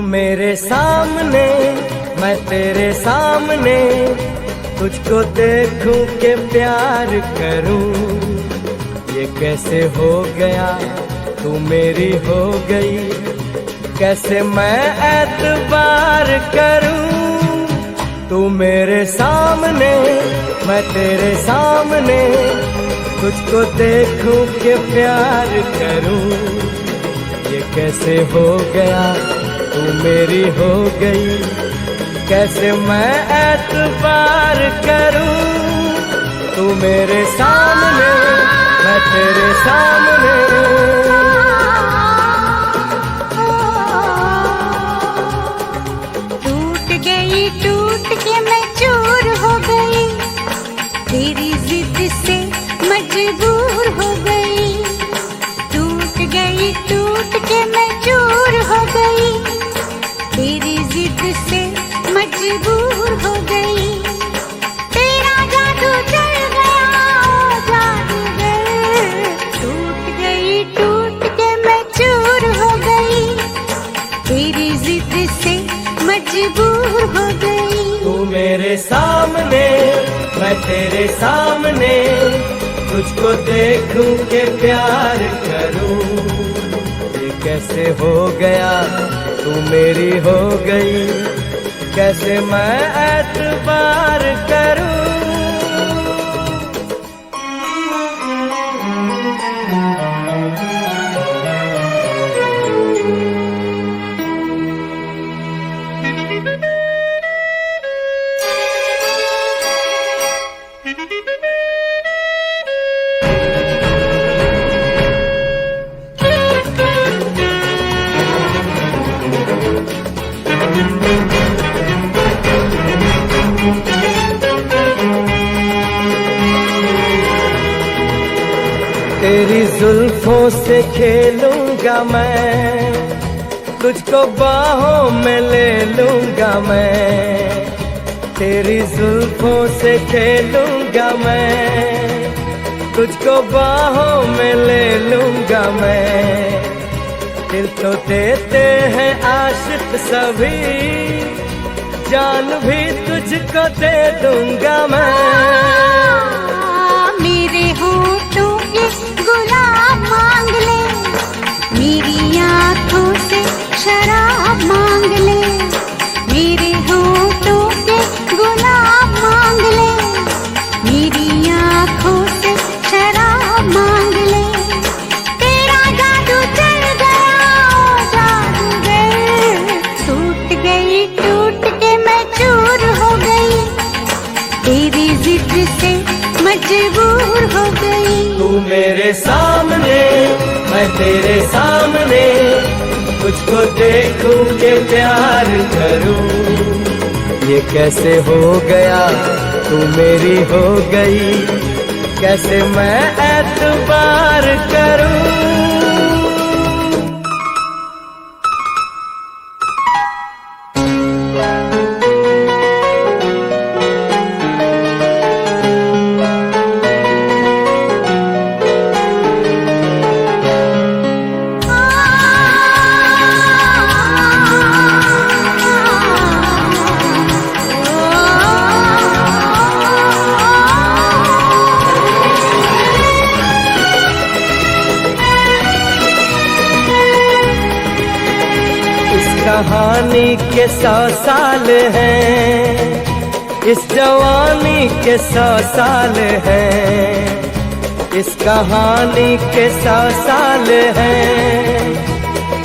मेरे सामने मैं तेरे सामने, तुझको देखूं के प्यार करूं। ये कैसे हो गया तू मेरी हो गई, कैसे मैं एतबार करूं। तू मेरे सामने मैं तेरे सामने, तुझको देखूं के प्यार करूं। ये कैसे हो गया तू मेरी हो गई, कैसे मैं एतबार करूं। तू मेरे सामने मैं तेरे सामने। टूट के मैं चूर हो गई, तेरी जिद से मजबूर हो गई। टूट के मैं चूर हो गई, तेरी जिद से मजबूर हो गई। तेरा जादू चल गया जादूगर, टूट के मैं चूर हो गई, तेरी जिद से मजबूर हो गई। तू मेरे सामने मैं तेरे सामने, तुझको देखूं के प्यार करूं। ये कैसे हो गया तू मेरी हो गई, कैसे मैं एतबार करूं। तेरी जुल्फों से खेलूंगा मैं, तुझको बाहों में ले लूंगा मैं। तेरी जुल्फों से खेलूंगा मैं, तुझको बाहों में ले लूंगा मैं। दिल तो देते हैं आशिक सभी, जान भी तुझको दे दूंगा मैं। मेरे होठों के गुलाब मांग ले, मेरी आँखों से शराब मांग ले। मेरे होठों के गुलाब मांग ले, मेरी आँखों से शराब मांग ले। तेरा जादू चल गया जादूगर, टूट के मैं चूर हो गई, तेरी जिद से मजबूर हो गई। तू मेरे सामने मैं तेरे सामने, तुझको देखूं के प्यार करूं। ये कैसे हो गया तू मेरी हो गई, कैसे मैं एतबार करूं। कहानी के 100 साल हैं, इस जवानी के 100 साल हैं। इस कहानी के 100 साल हैं,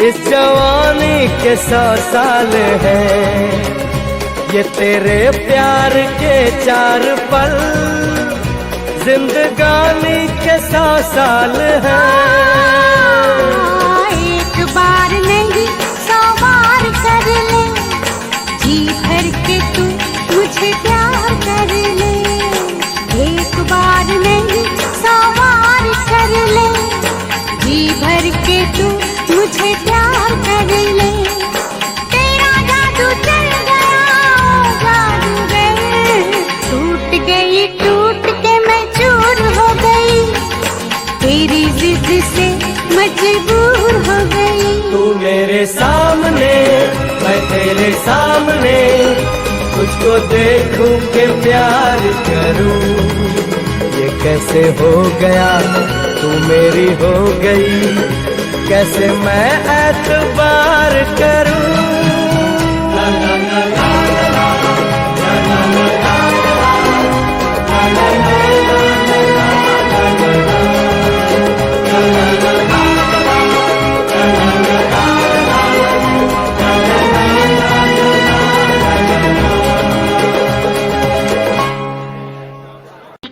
इस जवानी के 100 साल हैं। ये तेरे प्यार के 4 पल, जिंदगानी के 100 साल हैं। एक बार नहीं 100 बार कर ले, जी भर के तू मुझे प्यार कर ले। एक बार नहीं 100 बार कर ले, जी भर के तू मुझे प्यार कर ले। तेरा जादू चल गया जादूगर, टूट के मैं चूर हो गई, तेरी जिद से मजबूर हो गई। तू मेरे तेरे सामने, मैं तेरे सामने तुझको देखूं के प्यार करूं। ये कैसे हो गया, तू मेरी हो गई, कैसे मैं एतबार करूं।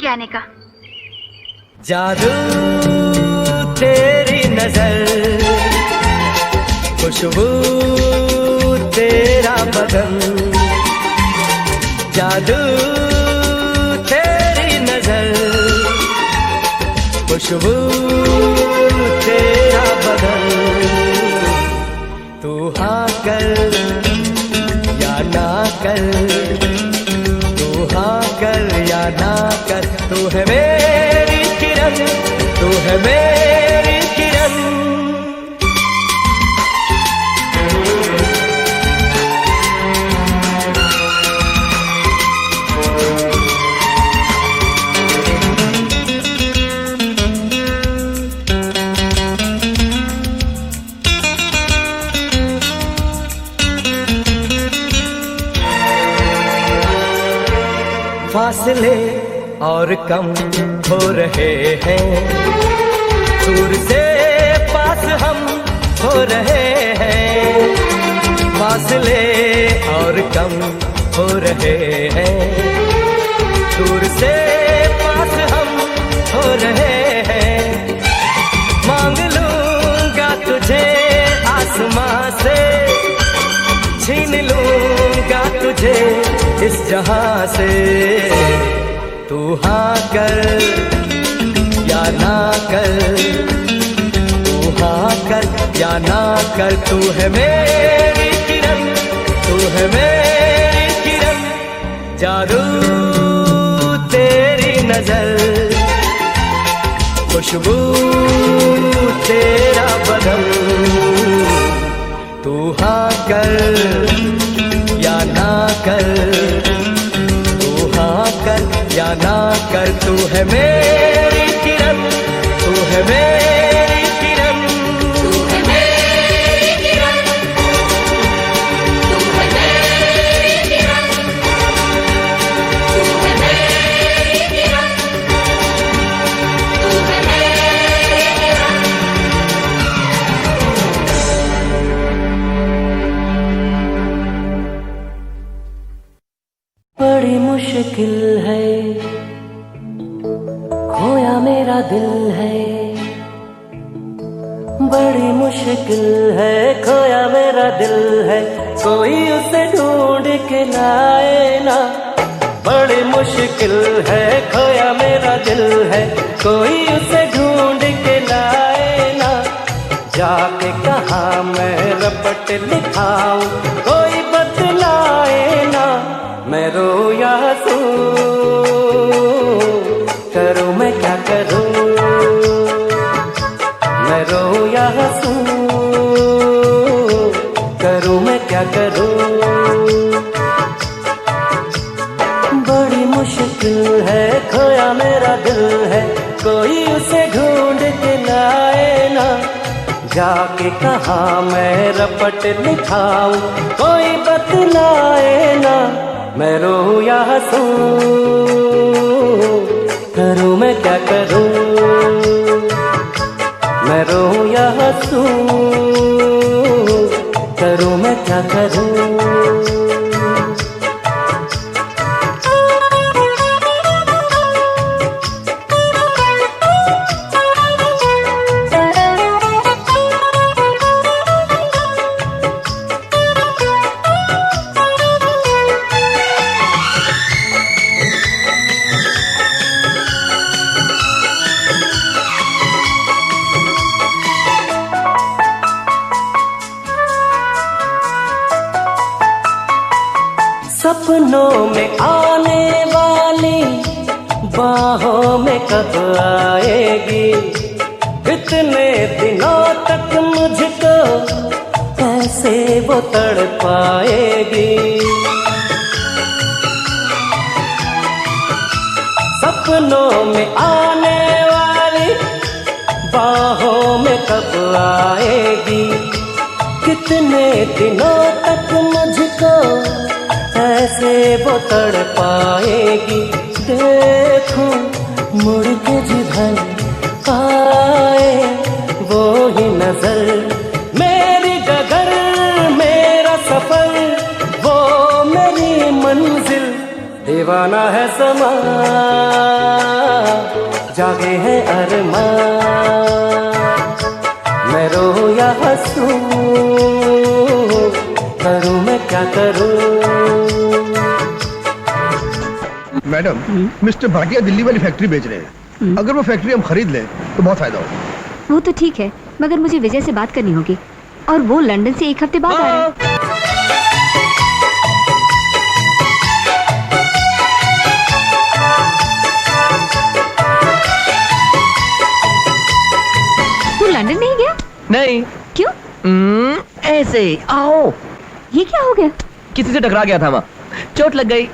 आने का जादू तेरी नजर, खुशबू तेरा बदन, जादू तेरी नजर, खुशबू तेरा बदन। तू हाँ कर या ना कर, तू हाँ कर या ना कर, तू है मेरी किरण, तू है मेरी किरण। फासले और कम हो रहे हैं, दूर से पास हम हो रहे हैं। फासले और कम हो रहे हैं, दूर से पास हम हो रहे हैं। मांग लूंगा तुझे आसमां से, छीन लूंगा तुझे इस जहां से। तू हाँ कर या ना कर, तू हाँ कर या ना कर, तू है मेरी किरण, तू है मेरी किरण। जादू तेरी नजर, खुशबू तेरा बदन। तू हाँ कर या ना कर, तू हाँ कर या ना कर, तू है मेरी किरण, तू है मेरी किरण, तू है मेरी किरण, तू है मेरी किरण, तू है मेरी किरण, तू है मेरी किरण। बड़ी मुश्किल है, खोया मेरा दिल है। बड़ी मुश्किल है, खोया मेरा दिल है, कोई उसे ढूंढ के लाए ना। बड़ी मुश्किल है, खोया मेरा दिल है, कोई उसे ढूंढ के लाए ना। जाके कहाँ मैं रपट लिखाऊं, कोई बतलाए ना। मैं रो या हंसूं, करूं मैं क्या करूं। मैं रो या हंसूं, करूं मैं क्या करूं। बड़ी मुश्किल है, खोया मेरा दिल है, कोई उसे ढूंढ के लाए ना। जाके कहाँ मैं रपट लिखाऊं, कोई बतलाए ना। मैं रो या हंसूं, करूं मैं क्या करूं। मैं रो या हंसूं, करूं मैं क्या करूं। सपनों में आने वाली बाहों में कब आएगी। इतने दिनों तक मुझको ऐसे वो तड़पाएगी। सपनों में आने वाली बाहों में कब आएगी। कितने दिनों तक मुझको ऐसे वो तड़पाएगी। देखूं मुड़ के जिधर आए वो ही नजर, मेरी डगर मेरा सफर वो मेरी मंजिल। दीवाना है समा जागे है अरमान, मैं रो या हंसूं करूं मैं क्या करूं। मैडम, मिस्टर भाटिया दिल्ली वाली फैक्ट्री बेच रहे हैं। अगर वो फैक्ट्री हम खरीद लें तो बहुत फायदा होगा। वो तो ठीक है, मगर मुझे विजय से बात करनी होगी और वो लंदन से 1 हफ्ते बाद आ रहा है। तू लंदन नहीं गया? नहीं। क्यों? ऐसे ही। आओ। ये क्या हो गया? किसी से टकरा गया था वहाँ, चोट लग गई।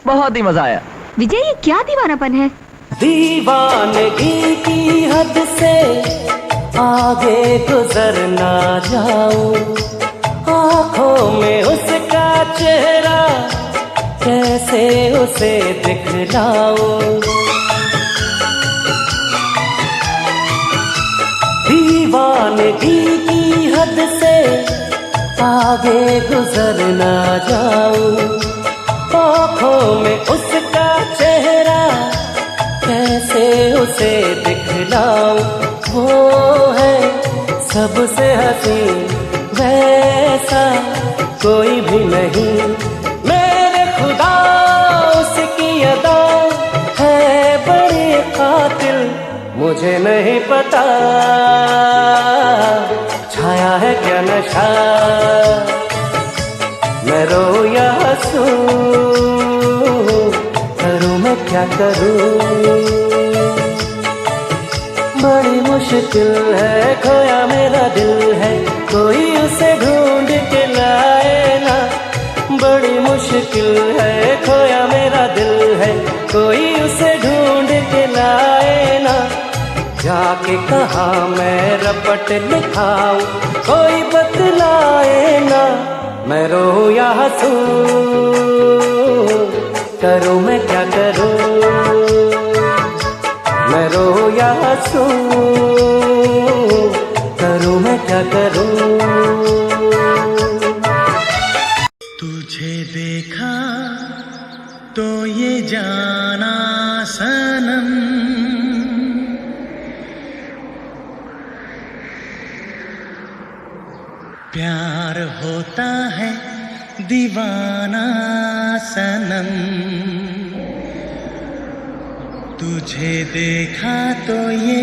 बहुत ही मजा आया। विजय, ये क्या दीवानापन है? दीवानगी की हद से आगे गुजर ना जाऊं। आंखों में उसका चेहरा कैसे उसे दिखलाऊं। दीवानगी की हद से आगे गुजर ना जाऊं। आंखों में उसका चेहरा कैसे उसे दिखलाऊं। वो है सबसे हसीन, वैसा कोई भी नहीं। मेरे खुदा उसकी अदा है बड़ी कातिल, मुझे नहीं पता छाया है क्या नशा। मैं रो या हंसूं करूं मैं क्या करूं। बड़ी मुश्किल है खोया मेरा दिल है, कोई उसे ढूंढ के लाए ना। बड़ी मुश्किल है खोया मेरा दिल है, कोई उसे ढूंढ के लाए ना। जाके कहाँ मैं रपट लिखाऊं, कोई बतलाए ना। मैं रो या हंसूं करूं मैं क्या करूं। मैं रो या हंसूं करूं मैं क्या करूं। तुझे देखा तो ये जाना सनम, प्यार होता है दीवाना सनम। तुझे देखा तो ये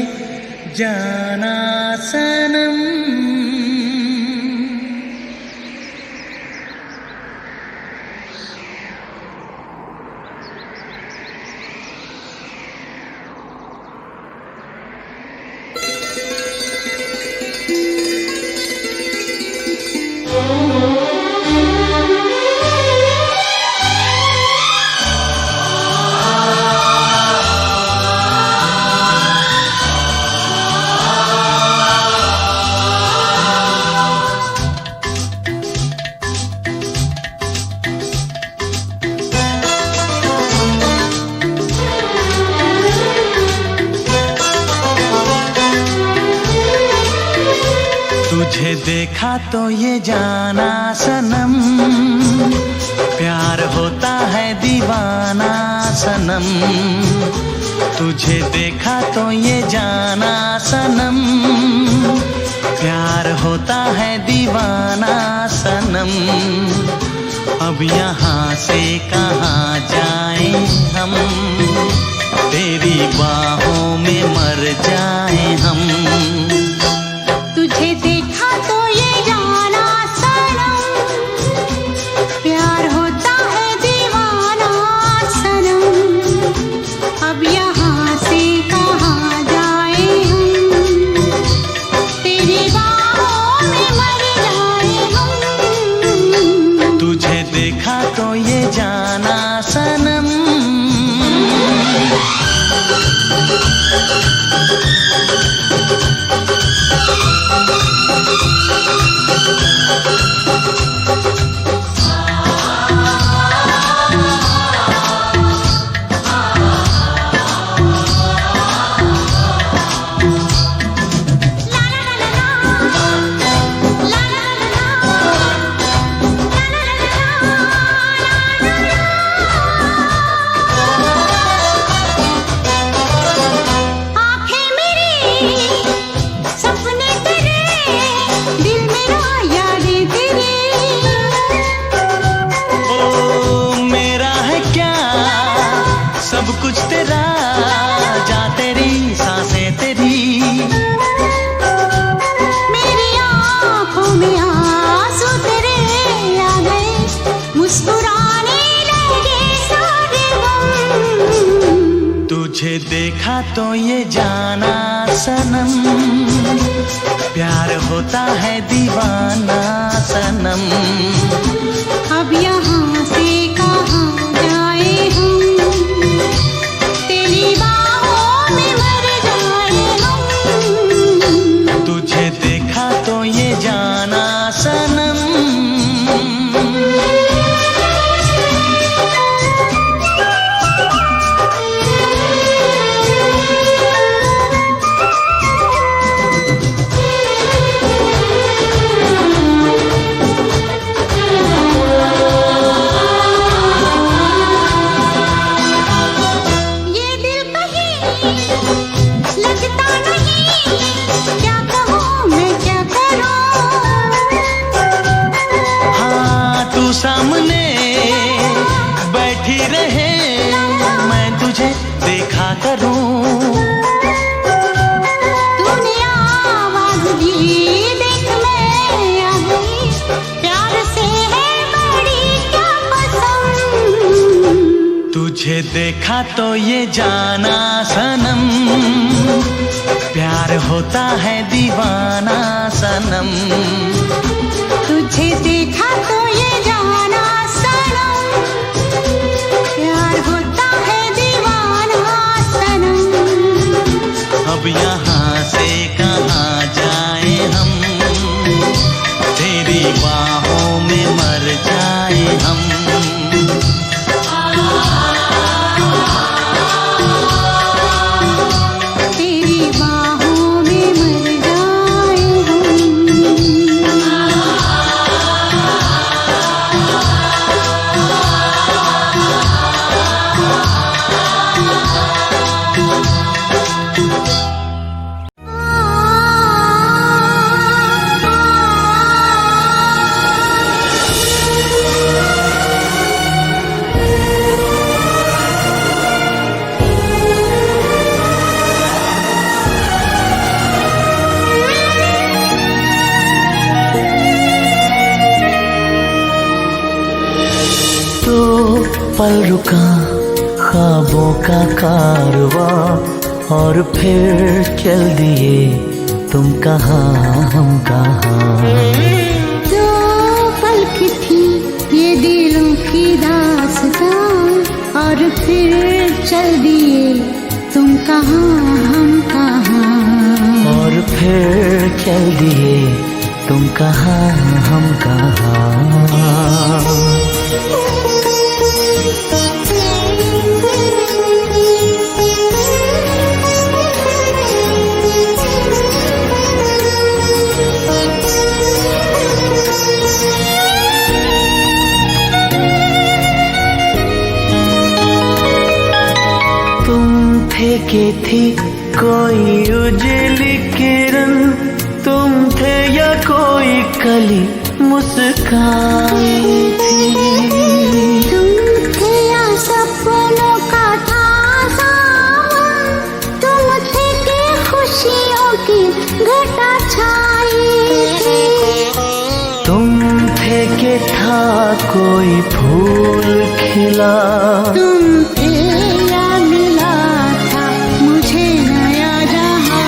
जाना सनम। तुझे देखा तो ये जाना सनम, प्यार होता है दीवाना सनम। तुझे देखा तो ये जाना सनम, प्यार होता है दीवाना सनम। अब यहाँ से कहाँ जाएं हम, तेरी बाहों में मर जाएं हम। तुझे देखा तो ये जाना सनम, प्यार होता है दीवाना सनम। अब यहाँ से कहाँ जाए हम, तेरी बाहों में मर कुछ तेरा, जा तेरी सांसें तेरी, मेरी आँखों में आंसू तेरे आ गए, मुस्कुराने लगे सारे गम। तुझे देखा तो ये जाना सनम, प्यार होता है दीवाना सनम। अब यहाँ से कहाँ जाए हम, तेरी बाहों में मर जाए हम। तुझे देखा तो ये जाना सनम। सामने बैठी रहे, मैं तुझे देखा करूं। तूने आवाज दी, देख मैं आ गई, प्यार से है बड़ी क्या पसंद। तुझे देखा तो ये जाना सनम, प्यार होता है दीवाना सनम। तुझे देखा तो ये जाना सनम, प्यार होता है दीवाना सनम। अब यहाँ से कहाँ जाए हम, तेरी बाहों में मर जाए हम। तेरी बाहों में मर जाए पल रुका ख्वाबों का कारवां और फिर चल दिए तुम कहाँ हम कहाँ। दो पल की थी ये दिलों की दास्तां और फिर चल दिए तुम कहाँ हम कहाँ। और फिर चल दिए तुम कहाँ हम कहाँ। फेंके थी कोई उजली किरण, तुम थे या कोई कली मुस्काई थी। तुम थे या सपनों का था सावन, तुम थे कि खुशियों की घटा छाई थी। तुम थे कि था कोई फूल खिला, तुम थे या मिला मुझे नया जहां।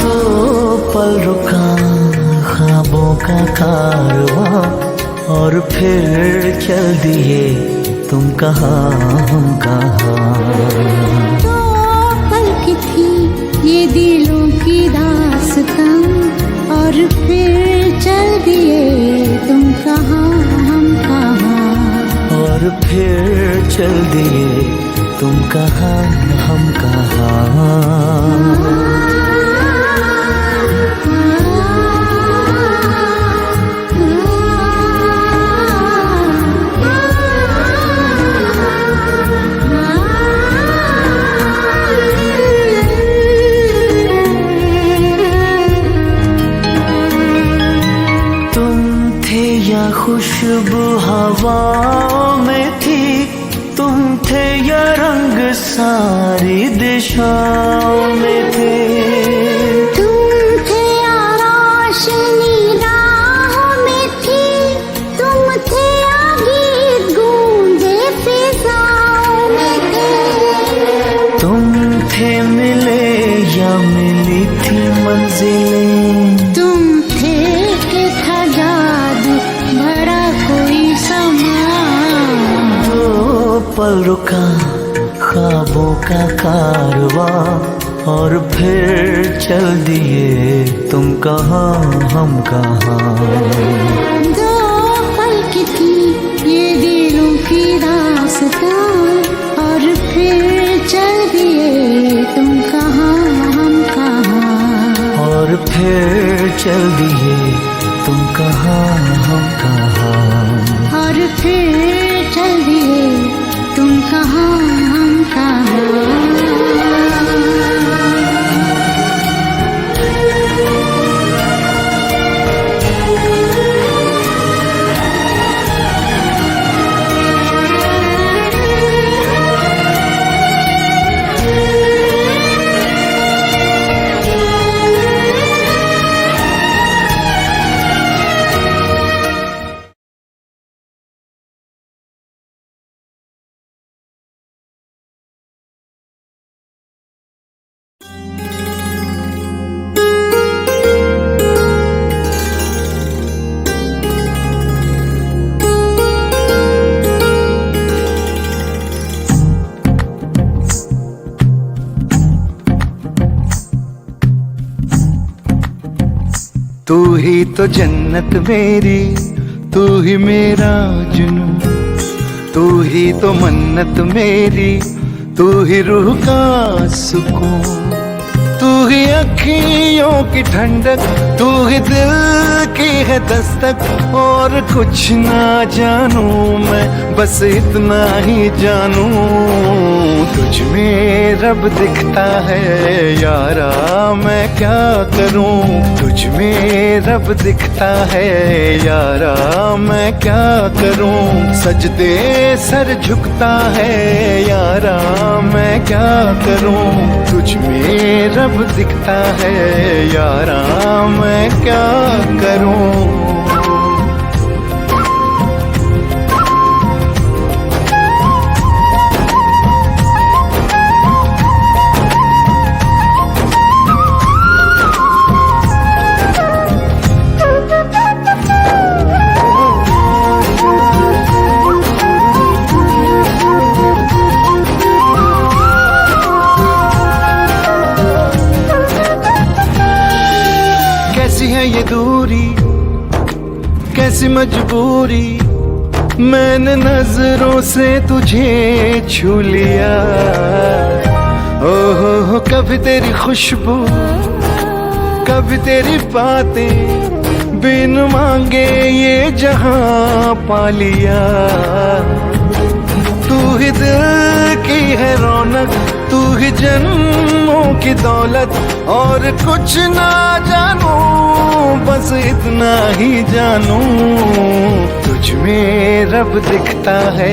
दो पल रुका ख्वाबों का कारवां और फिर चल दिए तुम कहाँ हम कहाँ। दो पल की थी ये दिलों की दास्तां और फिर चल दिए तुम कहाँ हम कहाँ। और फिर चल दिए तुम कहाँ हम कहाँ। खुशबू हवाओं में थी, तुम थे या रंग सारी दिशाओं में थे। तुम थे या रोशनी राहों में थी, तुम थे या गीत गूंजे फिजाओं में थे। तुम थे मिले या मिली थी मंजिलें, तुम थे कि था जादू भरा कोई समा। दो पल रुका ख्वाबों का कारवां, और फिर चल दिए तुम कहाँ हम कहाँ। दो पल की थी ये दिलों की रास्ता, और फिर चल दिए तुम कहाँ हम कहाँ। और फिर चल दिए तुम कहाँ हम कहाँ। और फिर चल दिए तुम कहाँ हम कहाँ। तू ही तो जन्नत मेरी, तू ही मेरा जुनू, तू ही तो मन्नत मेरी, तू ही रूह का सुकून। तू ही अखियों की ठंडक, तू ही दिल की है दस्तक, और कुछ ना जानू मैं बस इतना ही जानू, तुझ में रब दिखता है यारा मैं क्या करूं। तुझ में रब दिखता है यारा मैं क्या करूं। सजदे सर झुकता है यारा मैं क्या करूं। तुझ में रब दिखता है यारा मैं क्या करूं। ये दूरी कैसी मजबूरी, मैंने नजरों से तुझे छू लिया। ओहो कभी तेरी खुशबू कभी तेरी बातें, बिन मांगे ये जहां पा लिया। तू ही दिल की है रौनक, तू ही जन्मों की दौलत, और कुछ ना जानू बस इतना ही जानू। तुझ में रब दिखता है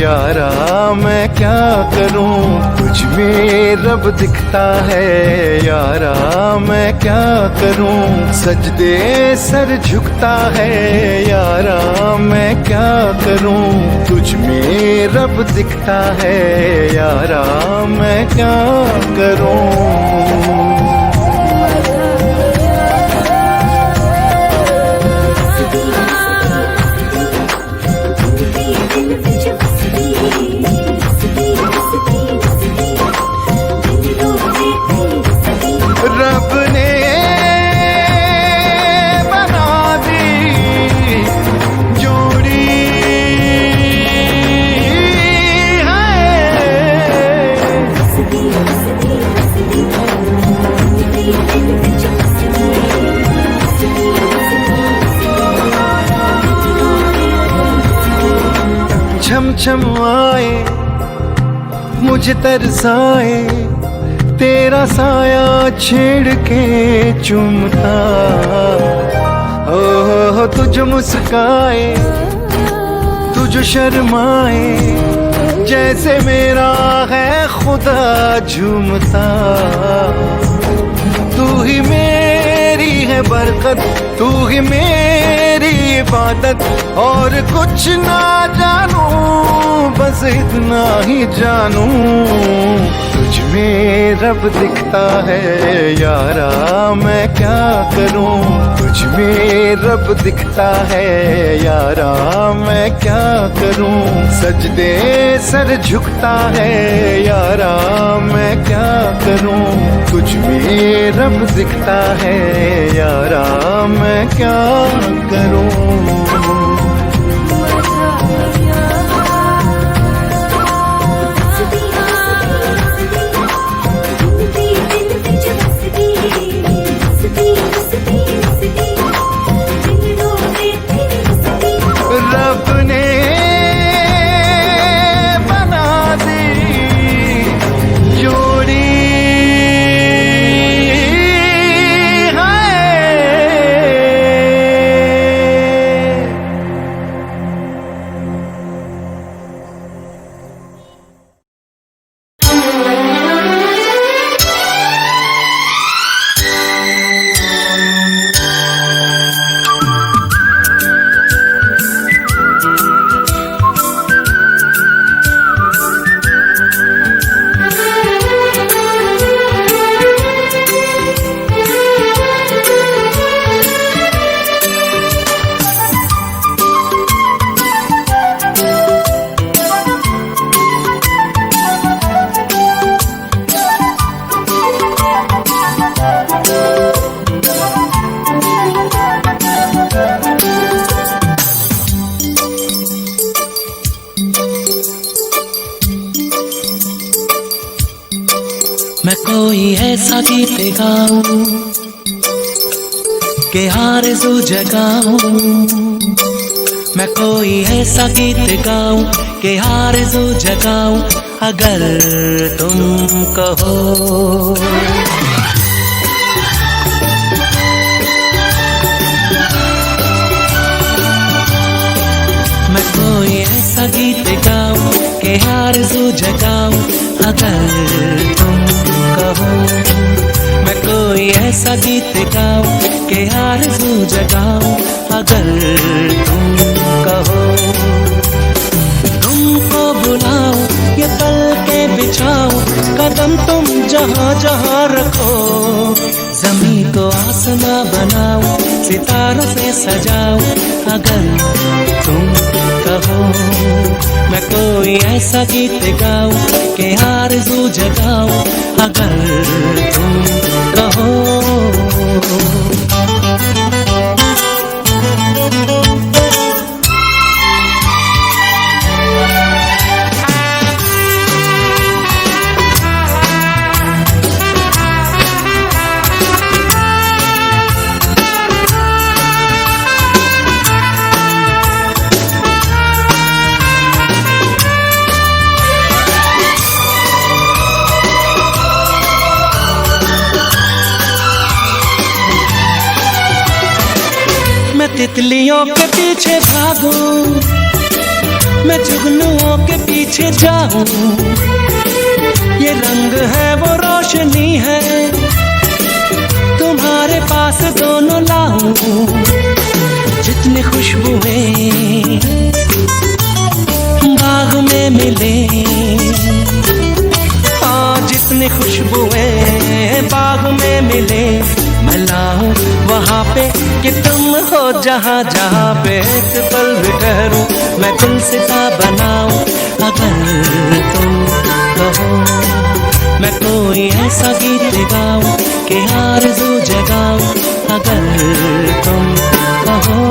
यारा मैं क्या करूं। तुझ में रब दिखता है यारा मैं क्या करूं। सजदे सर झुकता है यारा मैं क्या करूं। तुझ में रब दिखता है यारा मैं क्या करूं। रब ने बना छम आए, मुझे तरसाए, तेरा साया छेड़ के चूमता। ओ तुझ मुस्काए, तुझ शर्माए, जैसे मेरा है खुदा झूमता। तू ही मेरी है बरकत, तू ही मेरी इबादत, और कुछ ना जानू बस इतना ही जानू। तुझ में रब दिखता है यारा, मैं क्या करूं। तुझ में रब दिखता है यारा, मैं क्या करूं। सजदे सर झुकता है यारा, मैं क्या करूं। तुझ में रब दिखता है यारा, मैं क्या करूं। रब ने बना दी जोड़ी मैं कोई ऐसा गीत गाऊं कि आरज़ू जगाऊं। मैं कोई ऐसा गीत गाऊं कि आरज़ू जगाऊं, अगर तुम कहो। मैं कोई ऐसा गीत गाऊं कि आरज़ू जगाऊं, अगर तुम कहो। मैं कोई ऐसा गीत गाऊं कि आरज़ू जगाऊं, अगर तुम कहो। तुमको बुलाऊं, ये पल के बिछाऊं, कदम तुम जहाँ जहाँ रखो। ज़मीं को आसमां बनाऊं, सितारों से सजाऊं, अगर तुम कहो। मैं कोई ऐसा गीत गाऊं कि आरज़ू जगाऊं, अगर तुम कहो। तितलियों के पीछे भागूं, मैं जुगनुओं के पीछे जाऊं। ये रंग है वो रोशनी है, तुम्हारे पास दोनों लाऊं। जितनी खुशबुएं बाग में मिले, जितनी खुशबुएं बाग में मिले, मैं लाऊं वहाँ पे कि तुम हो जहाँ जहाँ पे। एक पल भी ठहरूं, मैं गुलसिता बनाऊं, अगर तुम कहो। मैं कोई ऐसा गीत गाऊं कि आरज़ू जगाऊं, अगर तुम कहो।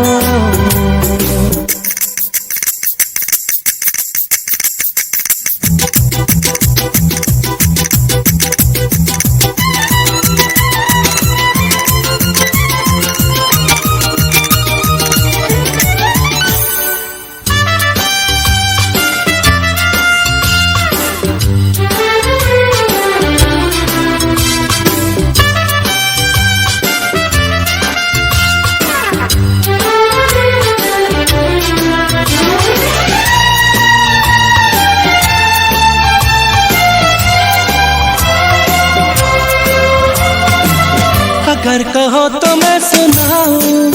अगर कहो तो मैं सुनाऊं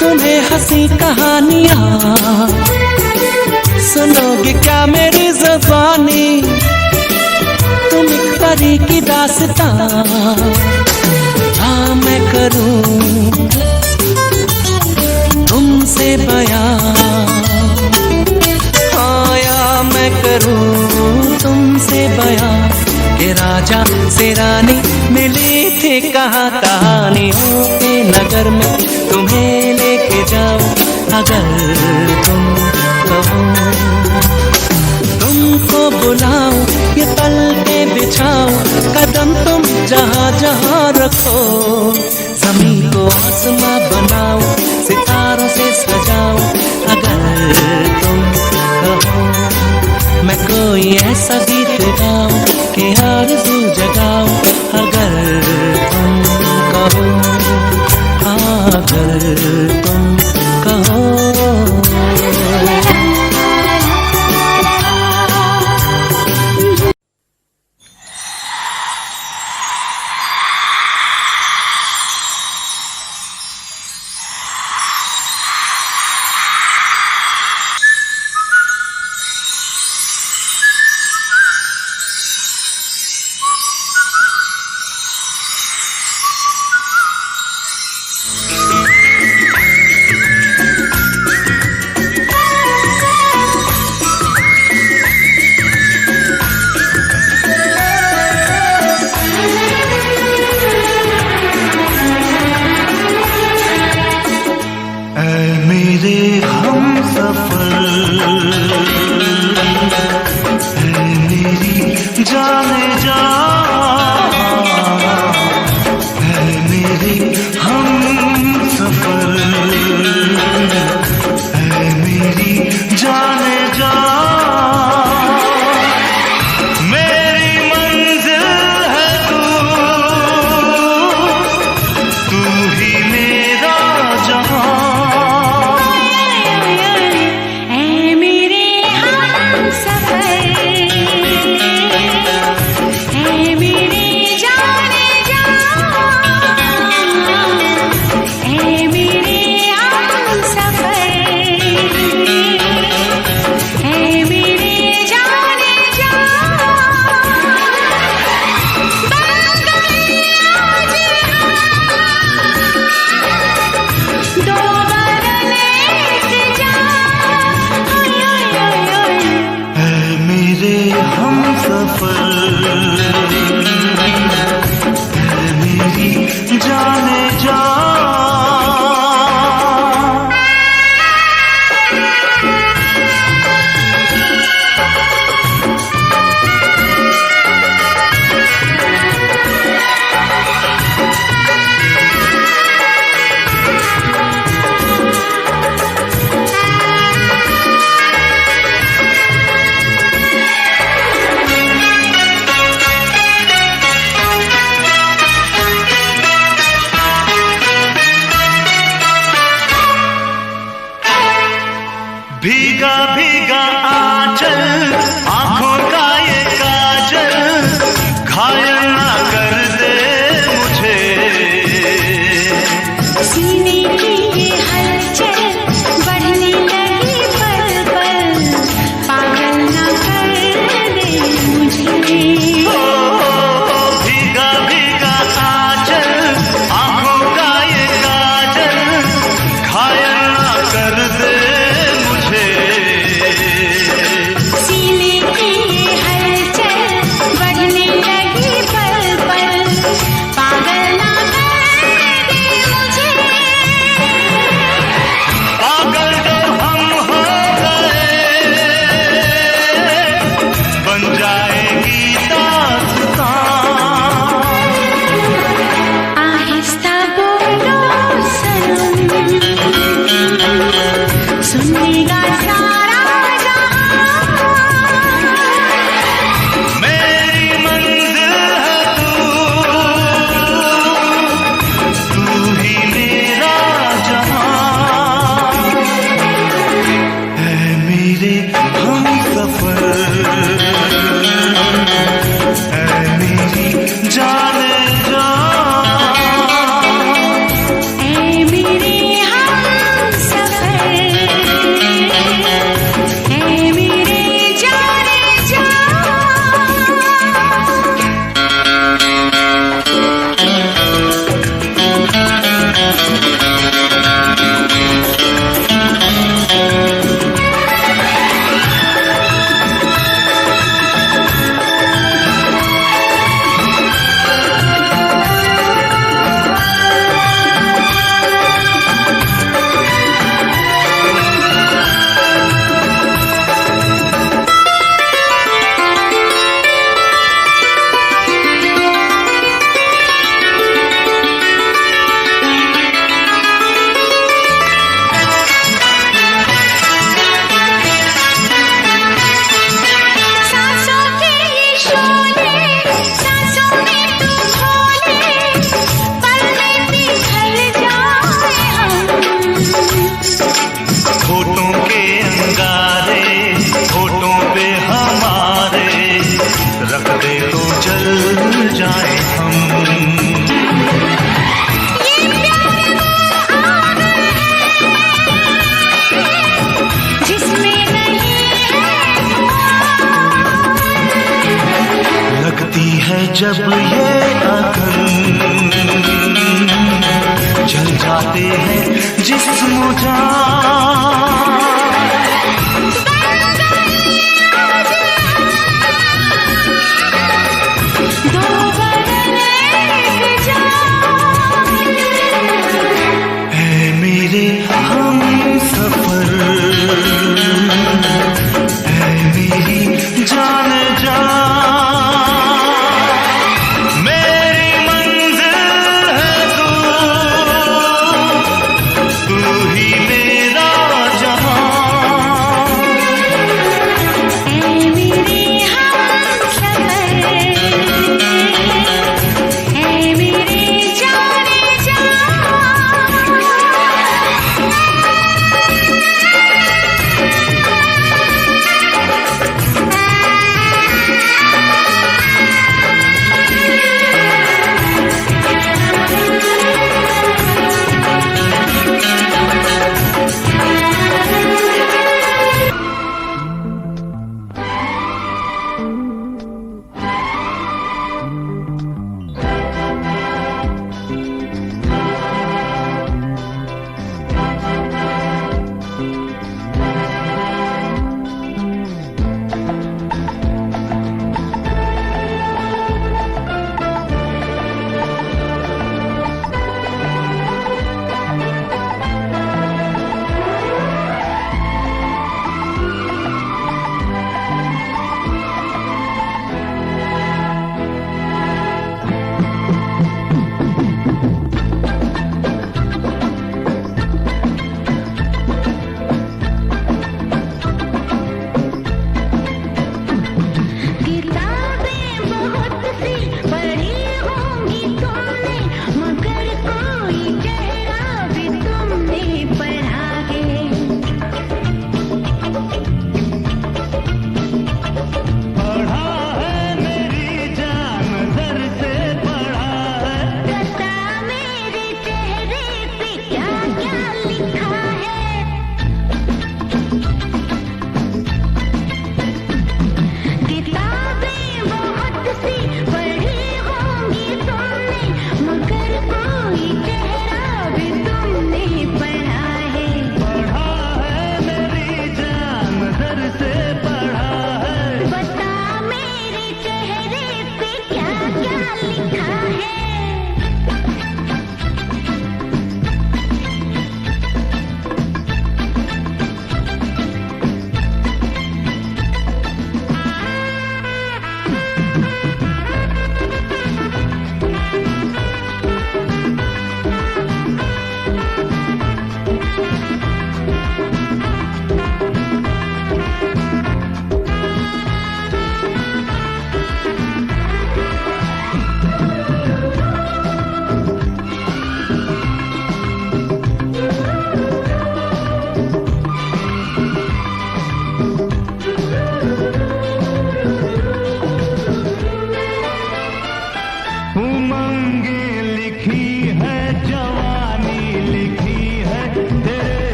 तुम्हें हंसी कहानियां, सुनोगे क्या मेरी ज़ुबानी, तुम एक परी की दास्तां। हाँ मैं करूं तुमसे बयां, हाँ या मैं करूं तुमसे बयां कि राजा से रानी मिली थी कहाँ कहानियों के नगर में तुम्हें लेके जाऊं अगर तुम कहो। तुमको बुलाऊं ये पलके बिछाऊं, कदम तुम जहाँ जहाँ रखो, ज़मीन को आसमां बनाऊं, सितारों से सजाऊं अगर तुम कहो। मैं कोई ऐसा गीत गाऊं कि आरज़ू जगाऊं अगर तुम कहो, अगर तुम कहो। जब ये अगन जल जाते हैं जिस्म जान। है मेरे हम सफर, है मेरी जान जान, मेरी मंजिल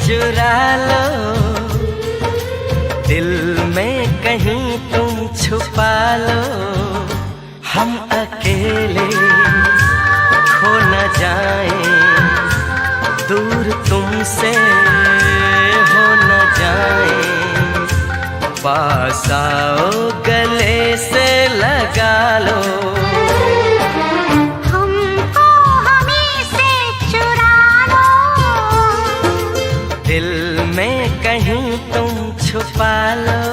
चुरा लो, दिल में कहीं तुम छुपा लो, हम अकेले खो न जाएं, दूर तुमसे हो न जाएं, पास आओ गले से लगा लो। दिल में कहीं तुम छुपा लो।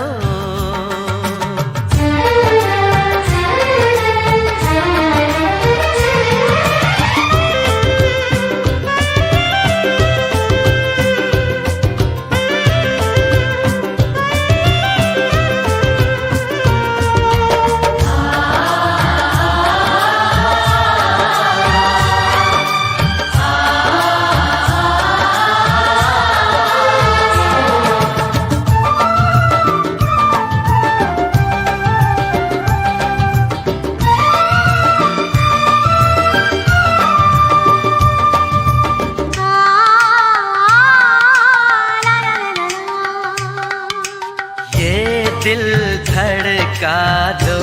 दिल धड़का दो,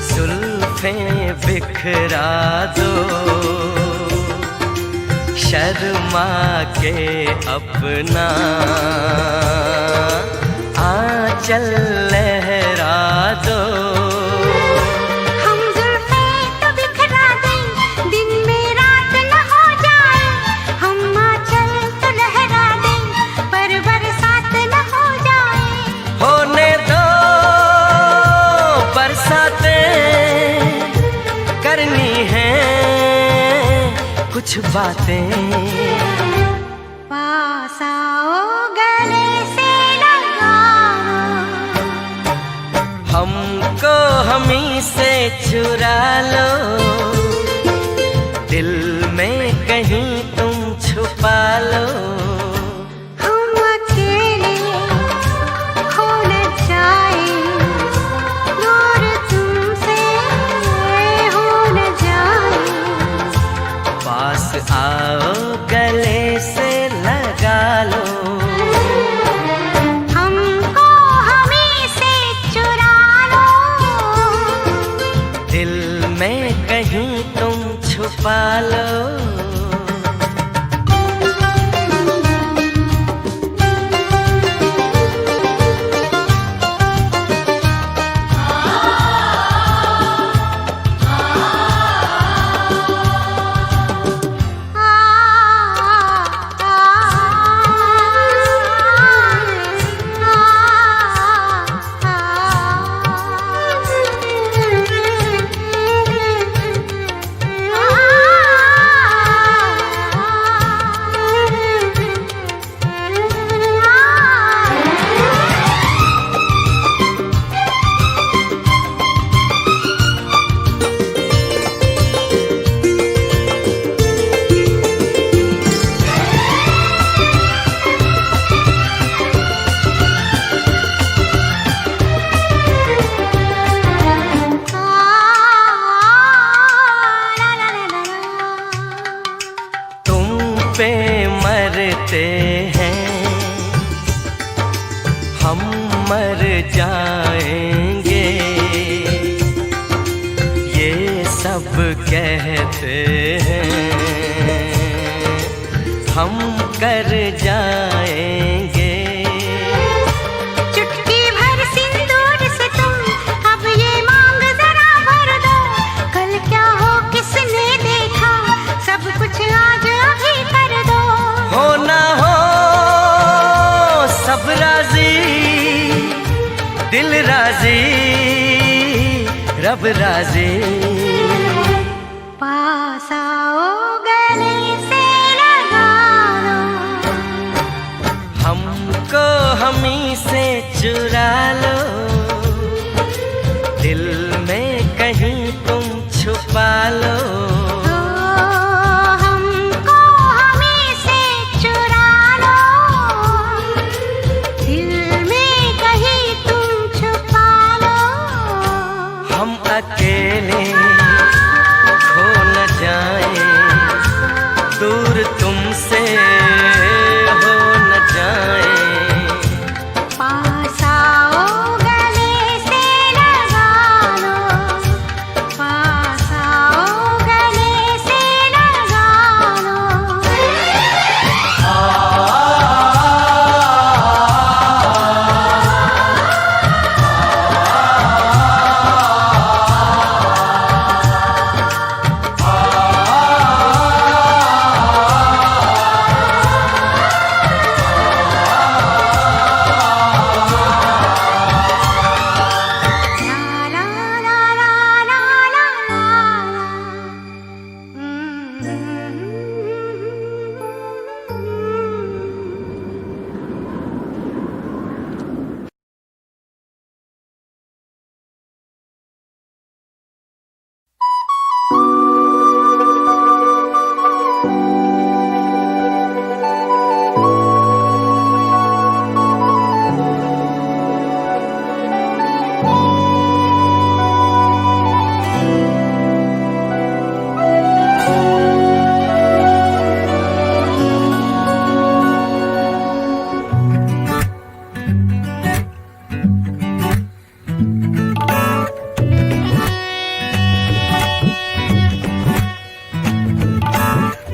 जुल्फें बिखरा दो, शर्मा के अपना आंचल लहरा दो। करनी है कुछ बातें, पास आओ गले से लगा से चुरा लो, दिल में कहीं तुम छुपा लो। हम अकेले खो न जाए, दूर तुमसे हो न जाए। पास आओ गले से लगा लो, हमको हमें से चुरा लो, दिल में कहीं तुम छुपा लो। पे मरते हैं हम, मर जाएंगे ये सब कहते हैं, हम कर जाएंगे। चुटकी भर सिंदूर से तुम अब ये मांग जरा भर दो। कल क्या हो किसने देखा, सब कुछ आज अभी कर दो। हो ना हो सब राजी, दिल राजी, रब राजी। पास आओ गले से लगा लो, हमको हमी से चुरा लो, दिल में कहीं तुम छुपा लो। हमको हमें से चुरा लो, दिल में कहीं तुम छुपा लो। हम अकेले खो न जाए, दूर तुमसे हो न जाए। पास आओ गले से लगा लो, पास आओ गले से लगा लो।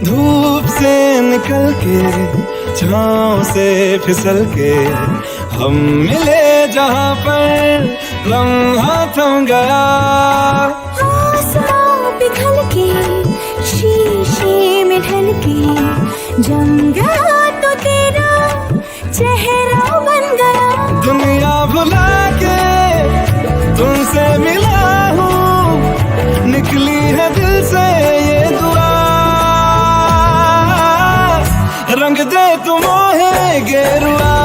धूप से निकल के छाँव से फिसल के हम मिले जहाँ पर लम्हा थम गया। आसमां पिघल के शीशे में ढल के जम गया तो तेरा चेहरा बन गया। दुनिया भुला के तुमसे मिला हूँ, निकली है दिल से ये दुआ। रंग दे तुम है गेरुआ,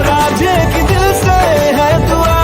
राजे की दिल से है दुआ।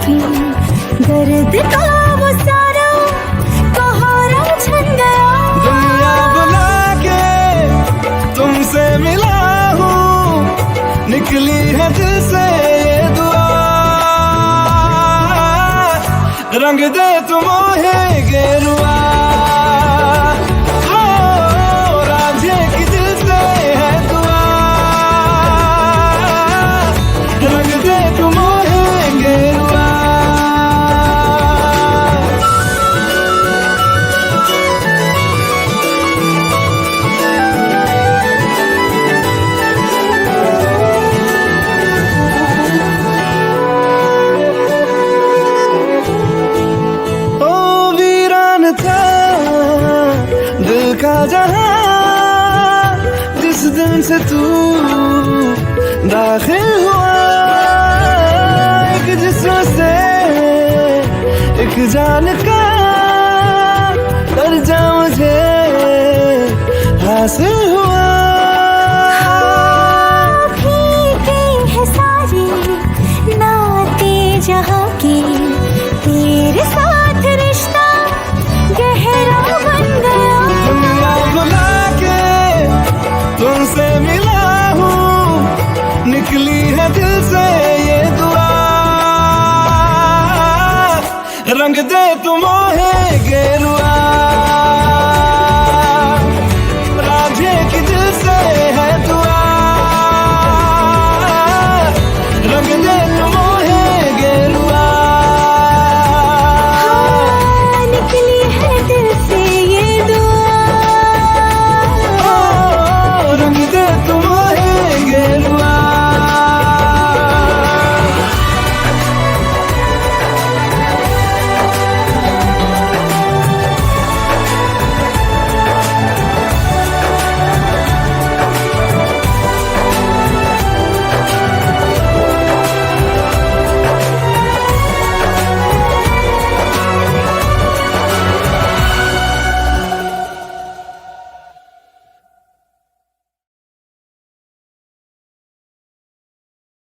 के दर्द का वो सारा सहारा छन गया। दुनिया बुला के तुमसे मिला हूँ, निकली है दिल से ये दुआ, रंग दे तुम मोहे गेरुआ। रांझे की दिल से है दुआ, रंग दे तुम मोहे गेरुआ। का जहां जिस दिन से तू दाखिल हुआ, एक जिस्म से एक जान का दर्जा मुझे हासिल हुआ। भीगे हैं सारे नाते जहां के, तेरे साथ रिश्ता गहरा बन गया। दुनिया बुला के तुमसे मिला हूँ, निकली है दिल से ये दुआ, रंग दे तुम मोहे